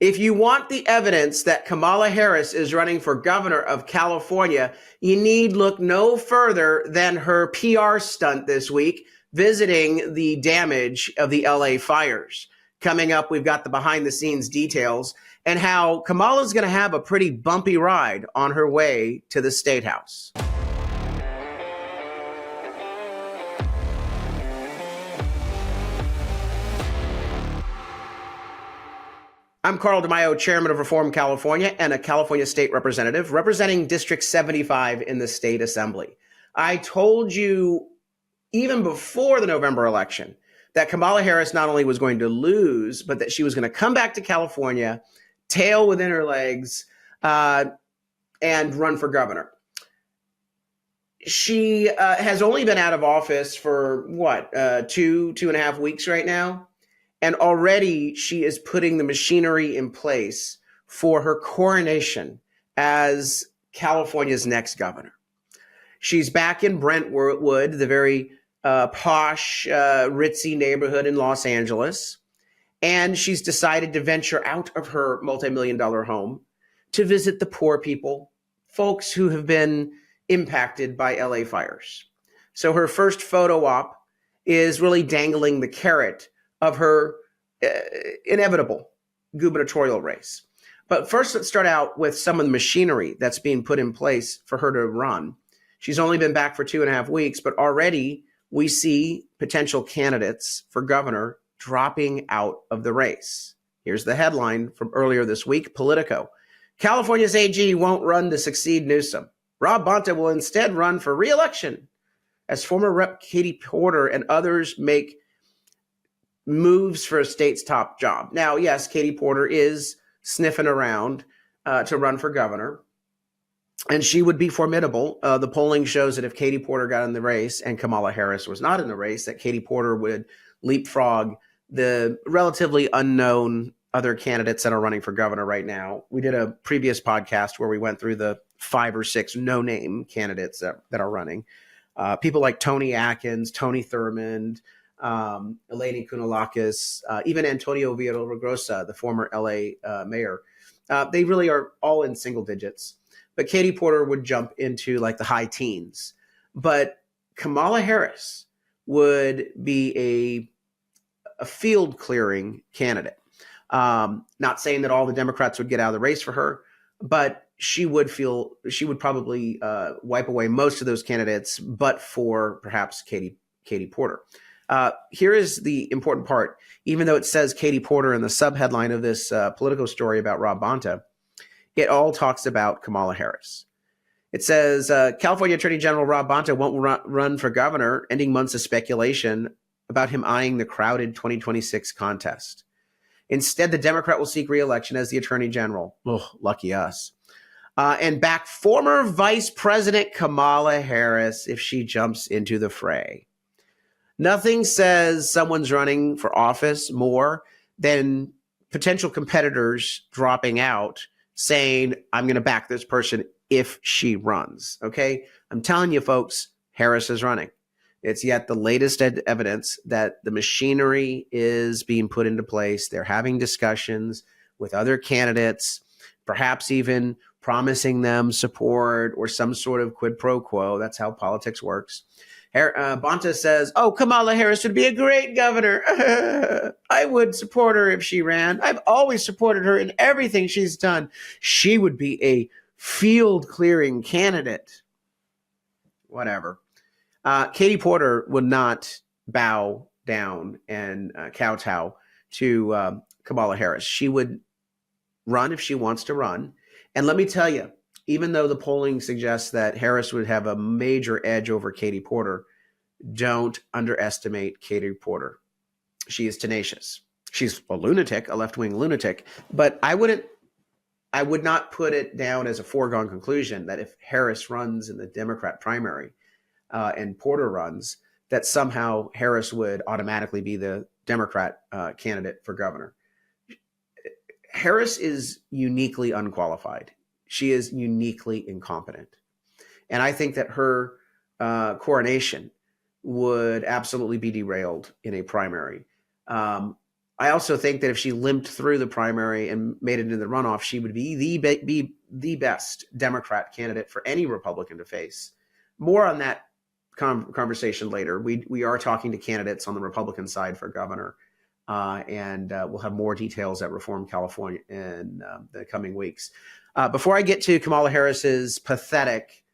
If you want the evidence that Kamala Harris is running for governor of California, you need look no further than her PR stunt this week, visiting the damage of the LA fires. Coming up, we've got the behind the scenes details and how Kamala's going to have a pretty bumpy ride on her way to the State House. I'm Carl DeMaio, chairman of Reform California and a California state representative representing District 75 in the state assembly. I told you even before the November election that Kamala Harris not only was going to lose, but that she was going to come back to California, tail within her legs, and run for governor. She has only been out of office for two and a half weeks right now. And already she is putting the machinery in place for her coronation as California's next governor. She's back in Brentwood, the very posh, ritzy neighborhood in Los Angeles. And she's decided to venture out of her multi-million-dollar home to visit the poor people, folks who have been impacted by LA fires. So her first photo op is really dangling the carrot of her inevitable gubernatorial race. But first, let's start out with some of the machinery that's being put in place for her to run. She's only been back for 2.5 weeks, but already we see potential candidates for governor dropping out of the race. Here's the headline from earlier this week, Politico. California's AG won't run to succeed Newsom. Rob Bonta will instead run for re-election as former Rep. Katie Porter and others make moves for a state's top job. Now, yes, Katie Porter is sniffing around to run for governor, and she would be formidable. The polling shows that if Katie Porter got in the race and Kamala Harris was not in the race, that Katie Porter would leapfrog the relatively unknown other candidates that are running for governor right now. We did a previous podcast where we went through the 5 or 6 no-name candidates that are running. People like Tony Atkins, Tony Thurmond, Eleni Kounalakis, even Antonio Villaraigosa, the former LA mayor. They really are all in single digits. But Katie Porter would jump into like the high teens. But Kamala Harris would be a field clearing candidate. Not saying that all the Democrats would get out of the race for her, but she would probably wipe away most of those candidates, but for perhaps Katie Porter. Here is the important part. Even though it says Katie Porter in the subheadline of this Politico story about Rob Bonta, it all talks about Kamala Harris. It says California Attorney General Rob Bonta won't run for governor, ending months of speculation about him eyeing the crowded 2026 contest. Instead, the Democrat will seek re-election as the Attorney General. Oh, lucky us. And back former Vice President Kamala Harris if she jumps into the fray. Nothing says someone's running for office more than potential competitors dropping out saying, I'm going to back this person if she runs. Okay. I'm telling you, folks, Harris is running. It's yet the latest evidence that the machinery is being put into place. They're having discussions with other candidates, perhaps even promising them support or some sort of quid pro quo. That's how politics works. Bonta says, Kamala Harris would be a great governor. I would support her if she ran. I've always supported her in everything she's done. She would be a field clearing candidate. Whatever. Katie Porter would not bow down and kowtow to Kamala Harris. She would run if she wants to run. And let me tell you, even though the polling suggests that Harris would have a major edge over Katie Porter, don't underestimate Katie Porter. She is tenacious. She's a lunatic, a left-wing lunatic, but I would not put it down as a foregone conclusion that if Harris runs in the Democrat primary and Porter runs, that somehow Harris would automatically be the Democrat candidate for governor. Harris is uniquely unqualified. She is uniquely incompetent. And I think that her coronation would absolutely be derailed in a primary. I also think that if she limped through the primary and made it into the runoff, she would be the best Democrat candidate for any Republican to face. More on that conversation later. We are talking to candidates on the Republican side for governor, and we'll have more details at Reform California in the coming weeks. Before I get to Kamala Harris's pathetic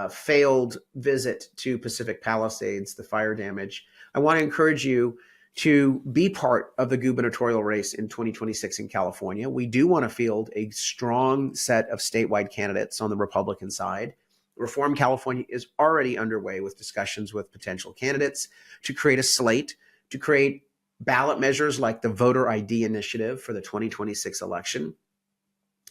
failed visit to Pacific Palisades, the fire damage, I want to encourage you to be part of the gubernatorial race in 2026 in California. We do want to field a strong set of statewide candidates on the Republican side. Reform California is already underway with discussions with potential candidates to create a slate, to create ballot measures like the voter ID initiative for the 2026 election,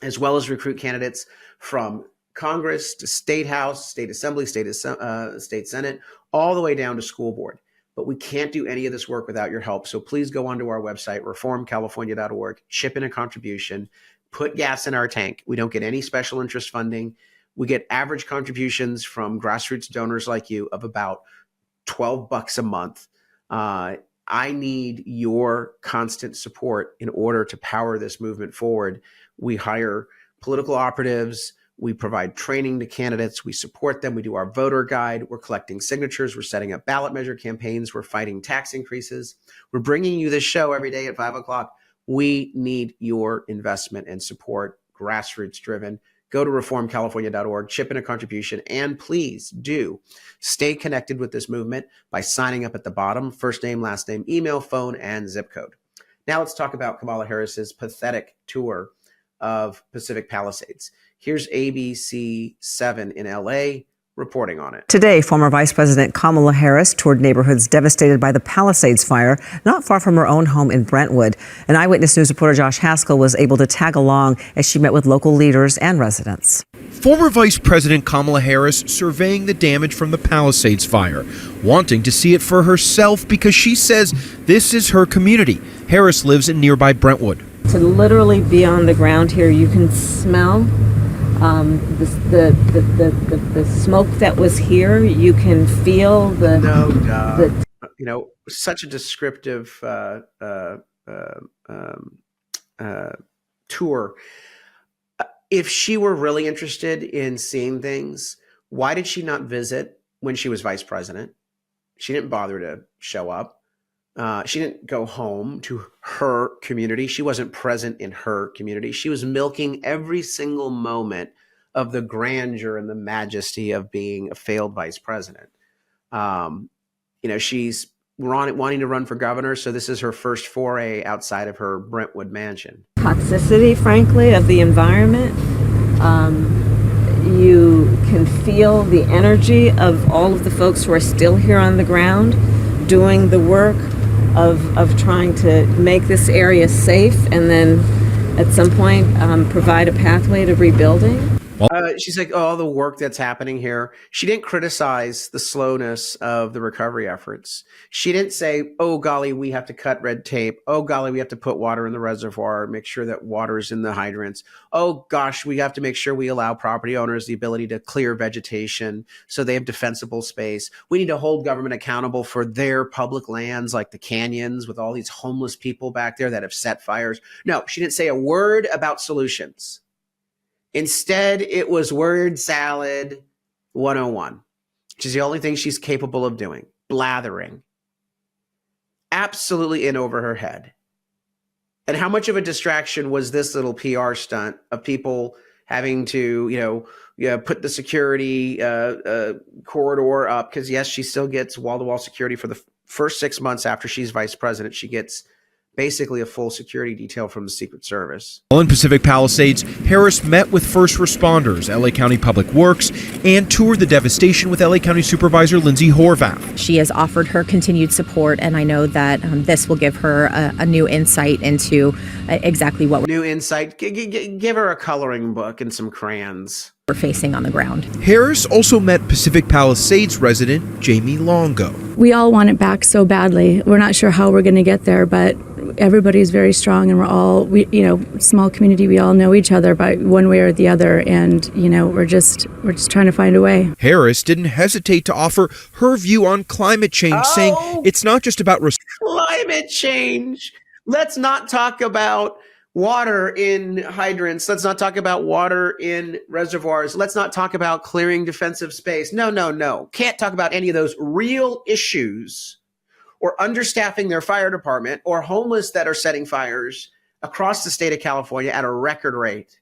as well as recruit candidates from Congress to State House, State Assembly, State Senate, all the way down to school board. But we can't do any of this work without your help. So please go onto our website, reformcalifornia.org, chip in a contribution, put gas in our tank. We don't get any special interest funding. We get average contributions from grassroots donors like you of about $12 a month. I need your constant support in order to power this movement forward. We hire political operatives. We provide training to candidates. We support them. We do our voter guide. We're collecting signatures. We're setting up ballot measure campaigns. We're fighting tax increases. We're bringing you this show every day at 5 o'clock. We need your investment and support, grassroots driven. Go to reformcalifornia.org, chip in a contribution, and please do stay connected with this movement by signing up at the bottom, first name, last name, email, phone, and zip code. Now let's talk about Kamala Harris's pathetic tour of Pacific Palisades. Here's ABC 7 in LA reporting on it. Today, former Vice President Kamala Harris toured neighborhoods devastated by the Palisades fire, not far from her own home in Brentwood. And Eyewitness News reporter Josh Haskell was able to tag along as she met with local leaders and residents. Former Vice President Kamala Harris surveying the damage from the Palisades fire, wanting to see it for herself because she says this is her community. Harris lives in nearby Brentwood. To literally be on the ground here, you can smell the smoke that was here. You can feel such a descriptive tour. If she were really interested in seeing things, why did she not visit when she was vice president? She didn't bother to show up. She didn't go home to her community. She wasn't present in her community. She was milking every single moment of the grandeur and the majesty of being a failed vice president. She's wanting to run for governor, so this is her first foray outside of her Brentwood mansion. Toxicity, frankly, of the environment. You can feel the energy of all of the folks who are still here on the ground doing the work of trying to make this area safe and then at some point provide a pathway to rebuilding. She's like, oh, the work that's happening here. She didn't criticize the slowness of the recovery efforts. She didn't say, oh, golly, we have to cut red tape. Oh, golly, we have to put water in the reservoir, make sure that water is in the hydrants. Oh, gosh, we have to make sure we allow property owners the ability to clear vegetation so they have defensible space. We need to hold government accountable for their public lands like the canyons with all these homeless people back there that have set fires. No, she didn't say a word about solutions. Instead, it was word salad 101, which is the only thing she's capable of doing, blathering. Absolutely in over her head. And how much of a distraction was this little PR stunt of people having to, put the security corridor up? Because, yes, she still gets wall-to-wall security for the first 6 months after she's vice president. She gets basically a full security detail from the Secret Service. While in Pacific Palisades, Harris met with first responders, LA County Public Works, and toured the devastation with LA County Supervisor Lindsay Horvath. She has offered her continued support, and I know that this will give her a new insight into exactly what New insight? Give her a coloring book and some crayons. We're facing on the ground. Harris also met Pacific Palisades resident Jamie Longo. We all want it back so badly. We're not sure how we're going to get there, but everybody's very strong, and small community, we all know each other by one way or the other, and we're just trying to find a way. Harris didn't hesitate to offer her view on climate change, saying it's not just about climate change. Let's not talk about water in hydrants. Let's not talk about water in reservoirs. Let's not talk about clearing defensive space. No. Can't talk about any of those real issues, or understaffing their fire department, or homeless that are setting fires across the state of California at a record rate.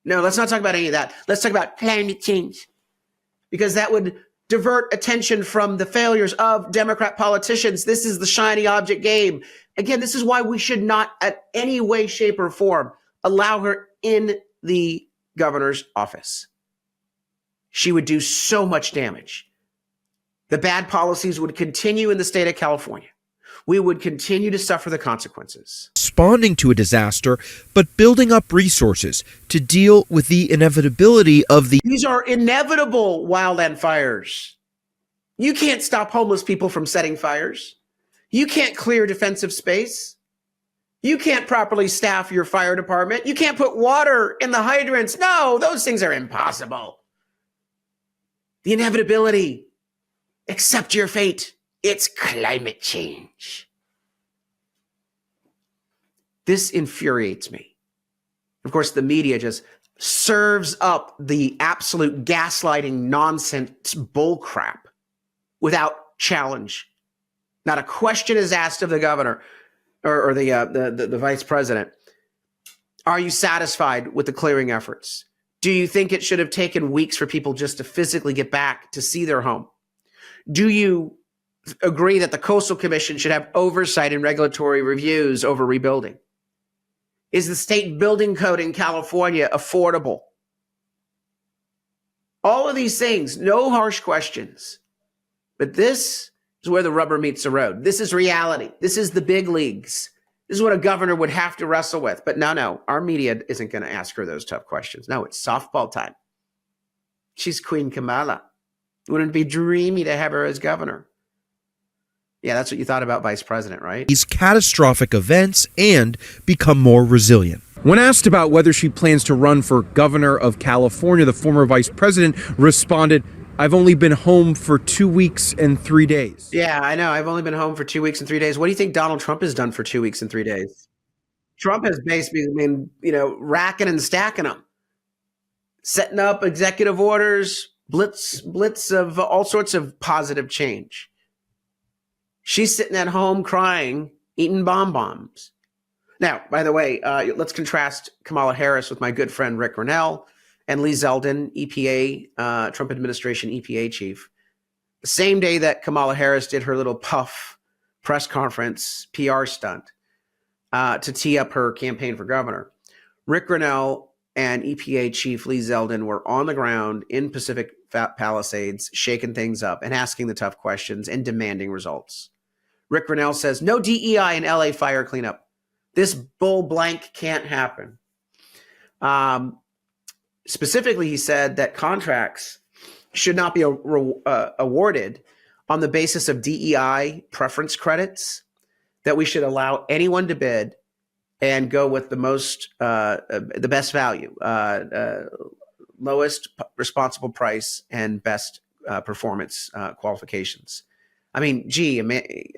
No, let's not talk about any of that. Let's talk about climate change, because that would divert attention from the failures of Democrat politicians. This is the shiny object game. Again, this is why we should not, at any way, shape, or form, allow her in the governor's office. She would do so much damage. The bad policies would continue in the state of California. We would continue to suffer the consequences. Responding to a disaster, but building up resources to deal with the inevitability of the... These are inevitable wildland fires. You can't stop homeless people from setting fires. You can't clear defensive space. You can't properly staff your fire department. You can't put water in the hydrants. No, those things are impossible. The inevitability. Accept your fate. It's climate change. This infuriates me. Of course, the media just serves up the absolute gaslighting nonsense bullcrap without challenge. Not a question is asked of the governor or the vice president. Are you satisfied with the clearing efforts? Do you think it should have taken weeks for people just to physically get back to see their home? Do you agree that the Coastal Commission should have oversight and regulatory reviews over rebuilding? Is the state building code in California affordable? All of these things, no harsh questions. But this is where the rubber meets the road. This is reality. This is the big leagues. This is what a governor would have to wrestle with. But no, our media isn't going to ask her those tough questions. No, it's softball time. She's Queen Kamala. Wouldn't it be dreamy to have her as governor? Yeah, that's what you thought about vice president, right? These catastrophic events and become more resilient. When asked about whether she plans to run for governor of California, the former vice president responded, "I've only been home for 2 weeks and 3 days." Yeah, I know. I've only been home for 2 weeks and 3 days. What do you think Donald Trump has done for 2 weeks and 3 days? Trump has basically been, racking and stacking them, setting up executive orders, blitz of all sorts of positive change. She's sitting at home crying, eating bonbons. Now, by the way, let's contrast Kamala Harris with my good friend Rick Grenell and Lee Zeldin, EPA, Trump administration EPA chief. The same day that Kamala Harris did her little puff press conference PR stunt to tee up her campaign for governor, Rick Grenell and EPA chief Lee Zeldin were on the ground in Pacific Palisades, shaking things up and asking the tough questions and demanding results. Rick Grenell says, no DEI in LA fire cleanup. This bull blank can't happen. Specifically, he said that contracts should not be awarded on the basis of DEI preference credits, that we should allow anyone to bid and go with the best value, lowest responsible price and best performance qualifications. I mean,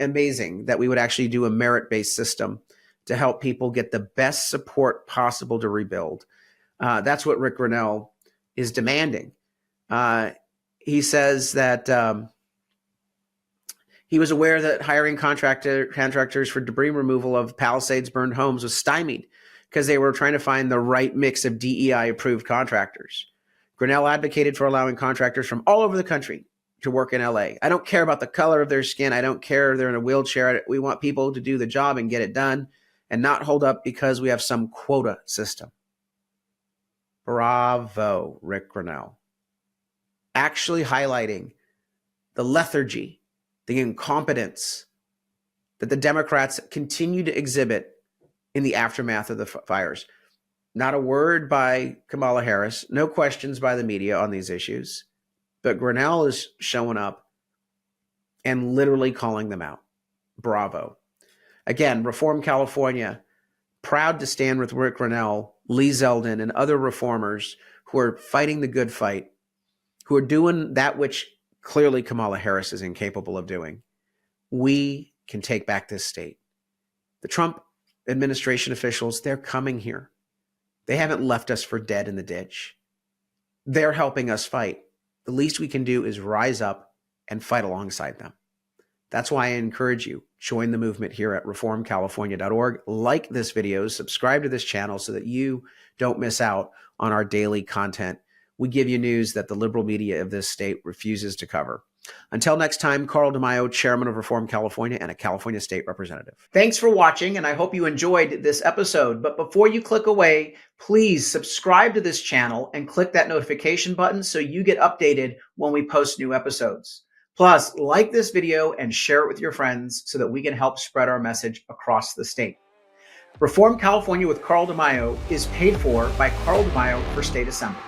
amazing that we would actually do a merit-based system to help people get the best support possible to rebuild. That's what Rick Grenell is demanding. He says that he was aware that hiring contractors for debris removal of Palisades burned homes was stymied because they were trying to find the right mix of DEI-approved contractors. Grenell advocated for allowing contractors from all over the country to work in LA. I don't care about the color of their skin. I don't care if they're in a wheelchair. We want people to do the job and get it done and not hold up because we have some quota system. Bravo, Rick Grenell. Actually highlighting the lethargy, the incompetence that the Democrats continue to exhibit in the aftermath of the fires. Not a word by Kamala Harris, no questions by the media on these issues, but Grenell is showing up and literally calling them out. Bravo. Again, Reform California, proud to stand with Rick Grenell, Lee Zeldin, and other reformers who are fighting the good fight, who are doing that which clearly Kamala Harris is incapable of doing. We can take back this state. The Trump administration officials, they're coming here. They haven't left us for dead in the ditch. They're helping us fight. The least we can do is rise up and fight alongside them. That's why I encourage you, join the movement here at reformcalifornia.org. Like this video, subscribe to this channel so that you don't miss out on our daily content. We give you news that the liberal media of this state refuses to cover. Until next time, Carl DeMaio, chairman of Reform California and a California state representative. Thanks for watching, and I hope you enjoyed this episode. But before you click away, please subscribe to this channel and click that notification button so you get updated when we post new episodes. Plus, like this video and share it with your friends so that we can help spread our message across the state. Reform California with Carl DeMaio is paid for by Carl DeMaio for State Assembly.